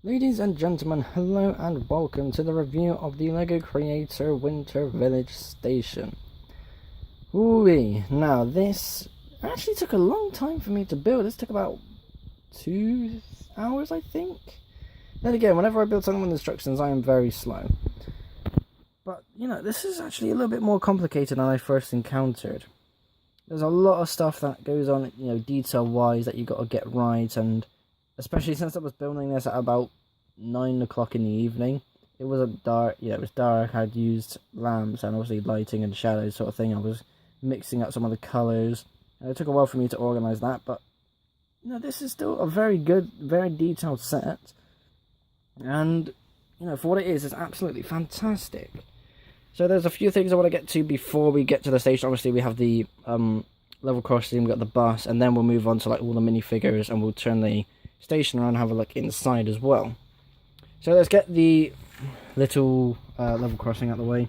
Ladies and gentlemen, hello and welcome to the review of the LEGO Creator Winter Village Station. Ooh-wee. Now this actually took a long time for me to build. This took about 2 hours, I think. Then again, whenever I build something with instructions, I am very slow. But, this is actually a little bit more complicated than I first encountered. There's a lot of stuff that goes on, detail-wise that you got to get right, and especially since I was building this at about 9 o'clock in the evening. It wasn't dark, it was dark. I'd used lamps and obviously lighting and shadows sort of thing. I was mixing up some of the colours. And it took a while for me to organise that, but, this is still a very good, very detailed set. And, for what it is, it's absolutely fantastic. So there's a few things I want to get to before we get to the station. Obviously, we have the level crossing, we've got the bus, and then we'll move on to like all the minifigures, and we'll turn the station around and have a look inside as well. So let's get the little level crossing out of the way.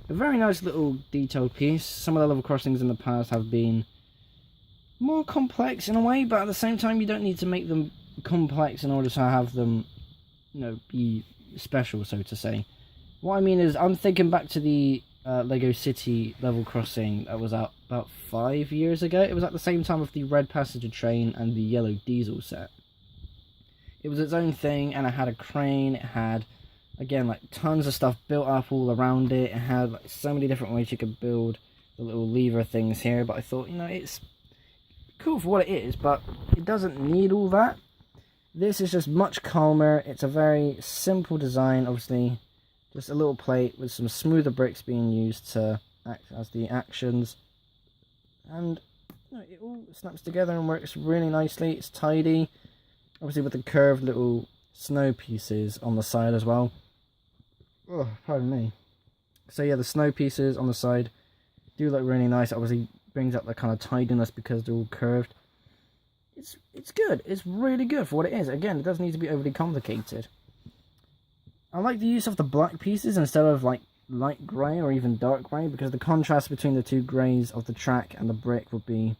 A very nice little detailed piece. Some of the level crossings in the past have been more complex in a way, but at the same time you don't need to make them complex in order to have them, be special, so to say. What I mean is, I'm thinking back to the Lego City level crossing that was out about 5 years ago. It was at the same time of the red passenger train and the yellow diesel set. It was its own thing, and it had a crane. It had, again, like tons of stuff built up all around it. It had like so many different ways you could build the little lever things here. But I thought, it's cool for what it is, but it doesn't need all that. This is just much calmer. It's a very simple design, obviously. Just a little plate with some smoother bricks being used to act as the actions. And it all snaps together and works really nicely. It's tidy. Obviously with the curved little snow pieces on the side as well. Oh, pardon me. So yeah, the snow pieces on the side do look really nice. Obviously brings up the kind of tidiness because they're all curved. It's good. It's really good for what it is. Again, it doesn't need to be overly complicated. I like the use of the black pieces instead of like light grey or even dark grey, because the contrast between the two greys of the track and the brick would be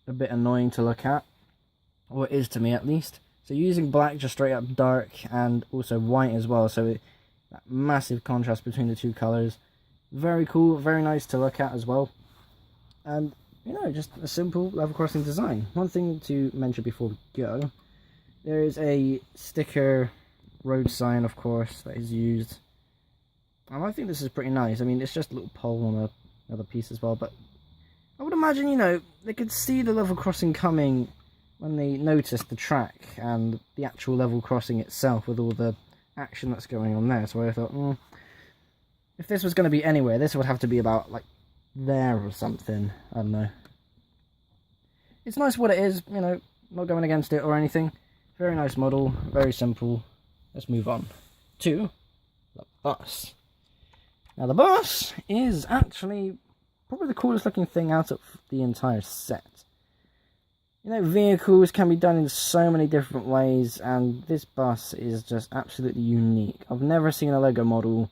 a bit annoying to look at, or it is to me at least. So using black, just straight up dark, and also white as well, so that massive contrast between the two colours. Very cool, very nice to look at as well. And just a simple level crossing design. One thing to mention before we go, there is a sticker road sign, of course, that is used, and I think this is pretty nice. I mean, it's just a little pole on another piece as well, but I would imagine, they could see the level crossing coming when they noticed the track and the actual level crossing itself with all the action that's going on there. So I thought, if this was going to be anywhere, this would have to be about, like, there or something. I don't know. It's nice what it is, not going against it or anything. Very nice model, very simple. Let's move on to the bus. Now the bus is actually probably the coolest looking thing out of the entire set. Vehicles can be done in so many different ways, and this bus is just absolutely unique. I've never seen a Lego model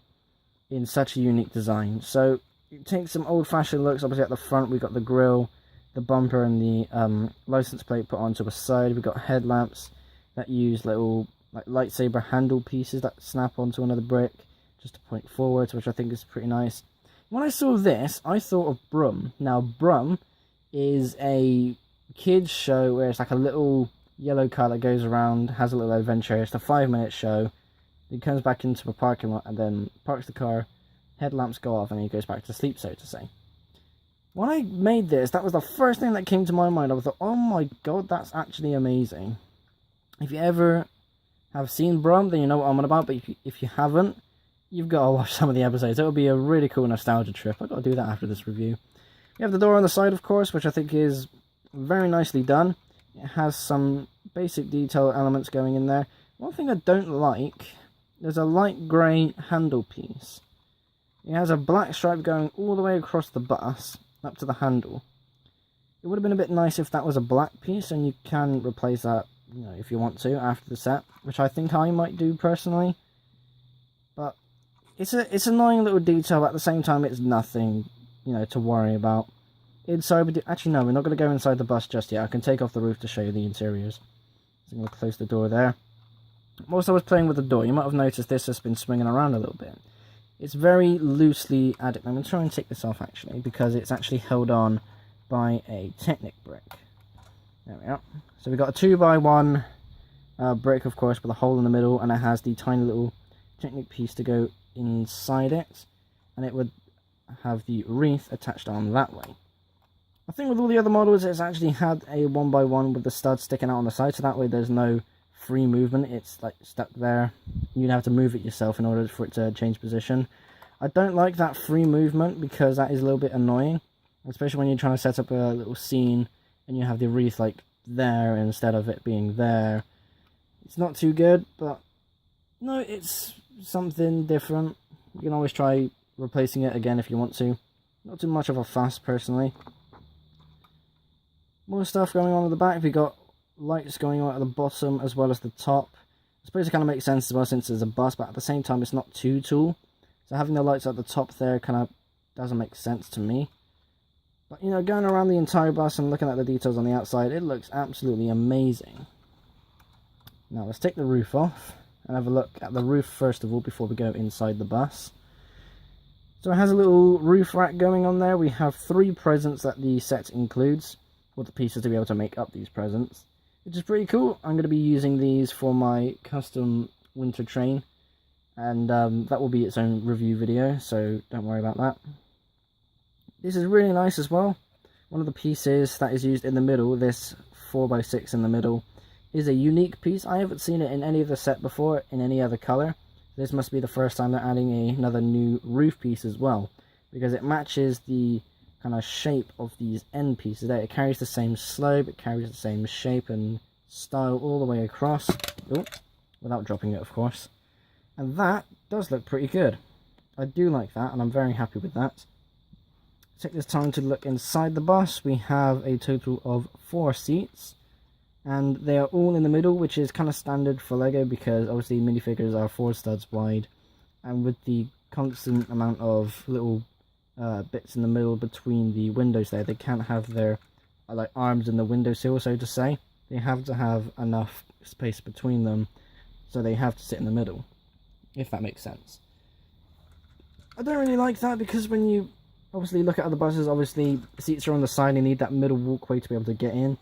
in such a unique design. So it takes some old-fashioned looks. Obviously at the front we've got the grille, the bumper, and the license plate put onto a side. We've got headlamps that use little like lightsaber handle pieces that snap onto another brick just to point forwards, which I think is pretty nice. When I saw this, I thought of Brum. Now Brum is a kids show where it's like a little yellow car that goes around, has a little adventure. It's a 5-minute show. He comes back into a parking lot and then parks the car, headlamps go off, and he goes back to sleep, so to say. When I made this, that was the first thing that came to my mind. I thought, oh my god, that's actually amazing. If you ever have seen Brum, then you know what I'm on about, but if you haven't, you've got to watch some of the episodes. It'll be a really cool nostalgia trip. I've got to do that after this review. You have the door on the side, of course, which I think is very nicely done. It has some basic detail elements going in there. One thing I don't like, there's a light grey handle piece. It has a black stripe going all the way across the bus, up to the handle. It would have been a bit nice if that was a black piece, and you can replace that if you want to after the set, which I think I might do personally. But it's an annoying little detail, but at the same time it's nothing, to worry about. Inside, actually no, we're not going to go inside the bus just yet. I can take off the roof to show you the interiors. So I'm going to close the door there. Whilst I was playing with the door, you might have noticed this has been swinging around a little bit. It's very loosely added. I'm going to try and take this off actually, because it's actually held on by a Technic brick. There we are. So we've got a 2x1 brick, of course, with a hole in the middle, and it has the tiny little Technic piece to go inside it, and it would have the wreath attached on that way. I think with all the other models, it's actually had a 1x1 with the studs sticking out on the side, so that way there's no free movement. It's like stuck there. You'd have to move it yourself in order for it to change position. I don't like that free movement because that is a little bit annoying, especially when you're trying to set up a little scene and you have the wreath like there instead of it being there. It's not too good, but no, it's something different. You can always try replacing it again if you want to. Not too much of a fuss personally. More stuff going on at the back. We got lights going on at the bottom as well as the top. I suppose it kind of makes sense as well since there's a bus, but at the same time it's not too tall. So having the lights at the top there kind of doesn't make sense to me. But you know, going around the entire bus and looking at the details on the outside, it looks absolutely amazing. Now let's take the roof off and have a look at the roof first of all before we go inside the bus. So it has a little roof rack going on there. We have 3 presents that the set includes, or the pieces to be able to make up these presents, which is pretty cool. I'm going to be using these for my custom winter train, and that will be its own review video, so don't worry about that. This is really nice as well. One of the pieces that is used in the middle, this 4x6 in the middle, is a unique piece. I haven't seen it in any of the set before in any other colour. This must be the first time they're adding another new roof piece as well, because it matches the kind of shape of these end pieces there. It carries the same slope, it carries the same shape and style all the way across. Ooh, without dropping it, of course. And that does look pretty good. I do like that, and I'm very happy with that. Take this time to look inside the bus. We have a total of 4 seats, and they are all in the middle, which is kind of standard for Lego because obviously minifigures are 4 studs wide, and with the constant amount of little bits in the middle between the windows there, they can't have their like arms in the windowsill, so to say. They have to have enough space between them, so they have to sit in the middle, if that makes sense. I don't really like that because when you obviously look at other buses, obviously seats are on the side and you need that middle walkway to be able to get in.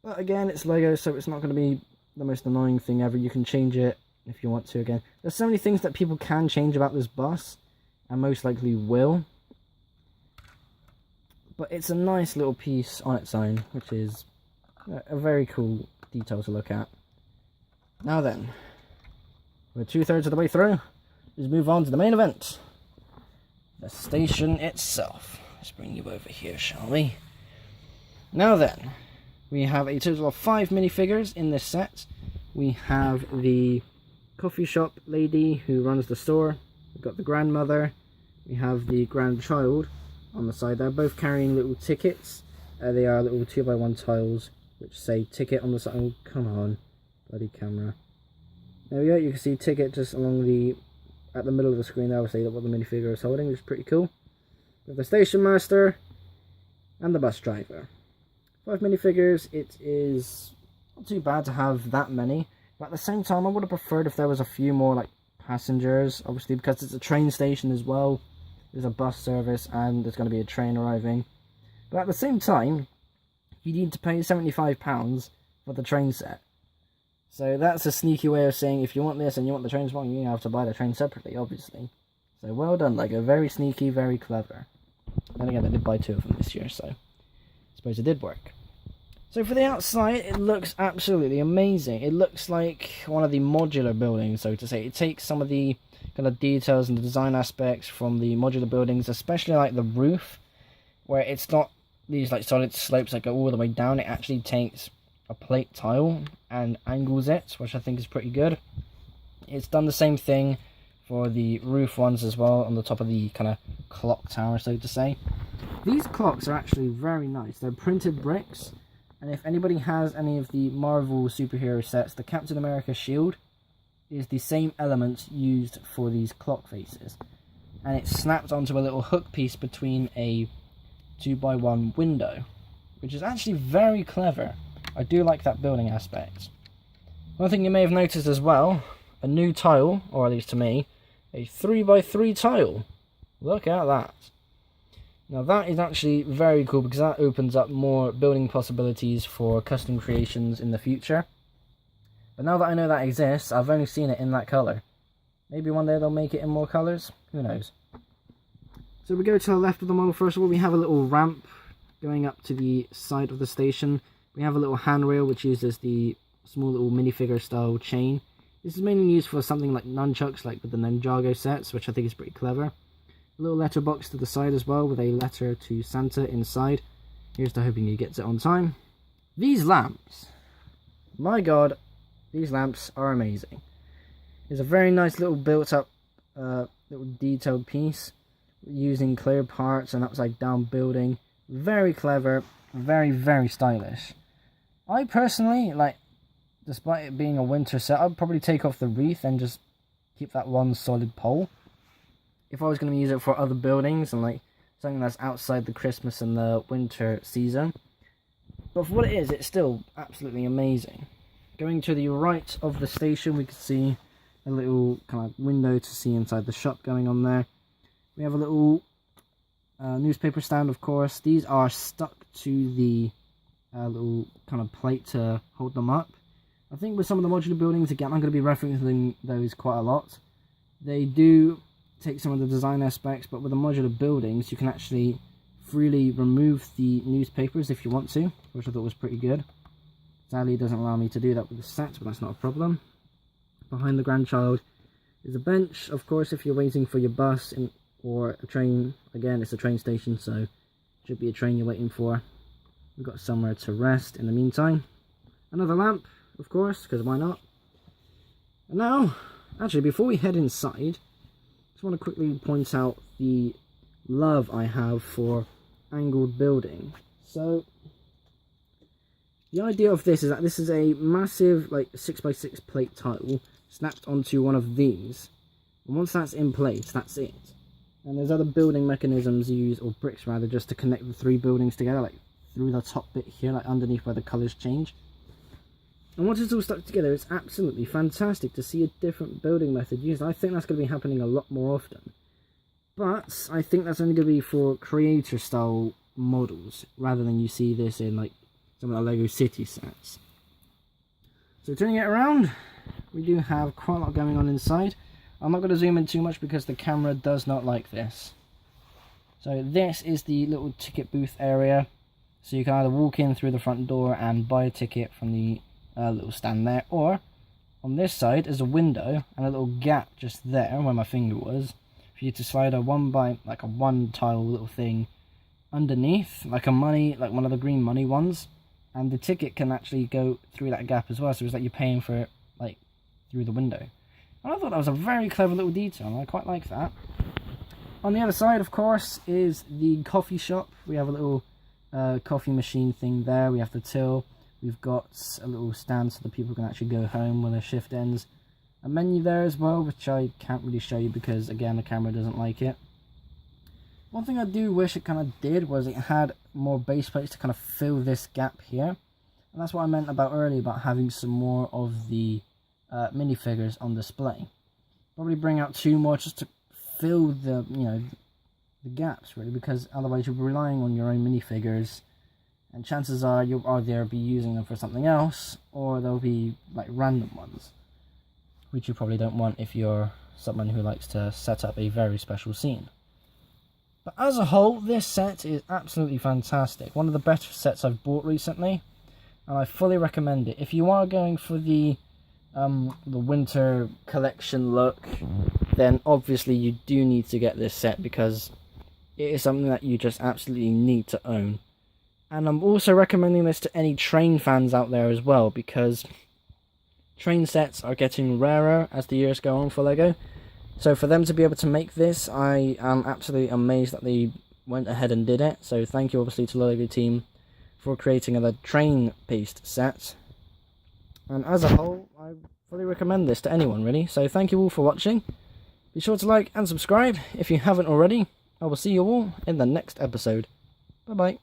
But again, it's Lego, so it's not going to be the most annoying thing ever. You can change it if you want to again. There's so many things that people can change about this bus, and most likely will. But it's a nice little piece on its own, which is a very cool detail to look at. Now then, we're 2/3 of the way through. Let's move on to the main event. The station itself. Let's bring you over here, shall we? Now then, we have a total of 5 minifigures in this set. We have the coffee shop lady who runs the store. We've got the grandmother. We have the grandchild on the side there, both carrying little tickets. They are little 2x1 tiles which say ticket on the side. Oh, come on, bloody camera. There we go. You can see ticket just along at the middle of the screen there. Obviously, what the minifigure is holding, which is pretty cool. We have the station master and the bus driver. 5 minifigures. It is not too bad to have that many, but at the same time, I would have preferred if there was a few more like passengers. Obviously, because it's a train station as well. There's a bus service and there's going to be a train arriving. But at the same time, you need to pay £75 for the train set. So that's a sneaky way of saying if you want this and you want the train spot, you have to buy the train separately, obviously. So well done, Lego. Very sneaky, very clever. Then again, I did buy 2 of them this year, so I suppose it did work. So for the outside, it looks absolutely amazing. It looks like one of the modular buildings, so to say. It takes some of the kind of details and the design aspects from the modular buildings, especially like the roof, where it's not these like solid slopes that go all the way down. It actually takes a plate tile and angles it, which I think is pretty good. It's done the same thing for the roof ones as well, on the top of the kind of clock tower, so to say. These clocks are actually very nice. They're printed bricks, and if anybody has any of the Marvel superhero sets, the Captain America shield is the same element used for these clock faces, and it's snapped onto a little hook piece between a 2x1 window, which is actually very clever. I do like that building aspect. One thing you may have noticed as well, a new tile, or at least to me, a 3x3 tile. Look at that. Now that is actually very cool because that opens up more building possibilities for custom creations in the future. But now that I know that exists, I've only seen it in that colour. Maybe one day they'll make it in more colours, who knows. So we go to the left of the model. First of all, we have a little ramp going up to the side of the station. We have a little handrail which uses the small little minifigure style chain. This is mainly used for something like nunchucks, like with the Ninjago sets, which I think is pretty clever. A little letterbox to the side as well, with a letter to Santa inside. Here's to hoping he gets it on time. These lamps, my god, these lamps are amazing. It's a very nice little built up, little detailed piece, using clear parts and upside down building. Very clever, very, very stylish. I personally, like, despite it being a winter set, I'd probably take off the wreath and just keep that one solid pole. If I was going to use it for other buildings and like something that's outside the Christmas and the winter season. But for what it is, it's still absolutely amazing. Going to the right of the station, we can see a little kind of window to see inside the shop going on there. We have a little newspaper stand, of course. These are stuck to the little kind of plate to hold them up. I think with some of the modular buildings, again, I'm going to be referencing those quite a lot. They do take some of the design aspects, but with the modular buildings, you can actually freely remove the newspapers if you want to, which I thought was pretty good. Sadly, it doesn't allow me to do that with the set, but that's not a problem. Behind the grandchild is a bench, of course, if you're waiting for your bus or a train. Again, it's a train station, so it should be a train you're waiting for. We've got somewhere to rest in the meantime. Another lamp, of course, because why not? And now, actually, before we head inside, I just want to quickly point out the love I have for angled building. So, the idea of this is that this is a massive, like, 6x6 plate tile snapped onto one of these. And once that's in place, that's it. And there's other building mechanisms used, or bricks rather, just to connect the three buildings together, like through the top bit here, like underneath where the colours change. And once it's all stuck together, it's absolutely fantastic to see a different building method used. I think that's going to be happening a lot more often. But I think that's only going to be for creator style models, rather than you see this in like some of the LEGO City sets. So turning it around, we do have quite a lot going on inside. I'm not going to zoom in too much because the camera does not like this. So this is the little ticket booth area. So you can either walk in through the front door and buy a ticket from the little stand there, or on this side is a window and a little gap just there where my finger was for you to slide a one tile little thing underneath, like one of the green money ones, and the ticket can actually go through that gap as well, so it's like you're paying for it like through the window. And I thought that was a very clever little detail, and I quite like that. On the other side, of course, is the coffee shop. We have a little coffee machine thing there. We have the till. We've got a little stand so that people can actually go home when their shift ends. A menu there as well, which I can't really show you because, again, the camera doesn't like it. One thing I do wish it kind of did was it had more base plates to kind of fill this gap here. And that's what I meant about earlier about having some more of the minifigures on display. Probably bring out 2 more just to fill the, the gaps really, because otherwise you'll be relying on your own minifigures. And chances are you'll either be using them for something else, or they'll be like random ones, which you probably don't want if you're someone who likes to set up a very special scene. But as a whole, this set is absolutely fantastic. One of the better sets I've bought recently, and I fully recommend it. If you are going for the winter collection look, then obviously you do need to get this set because it is something that you just absolutely need to own. And I'm also recommending this to any train fans out there as well, because train sets are getting rarer as the years go on for LEGO. So for them to be able to make this, I am absolutely amazed that they went ahead and did it. So thank you obviously to the LEGO team for creating a train-based set. And as a whole, I fully recommend this to anyone really. So thank you all for watching. Be sure to like and subscribe if you haven't already. I will see you all in the next episode. Bye bye.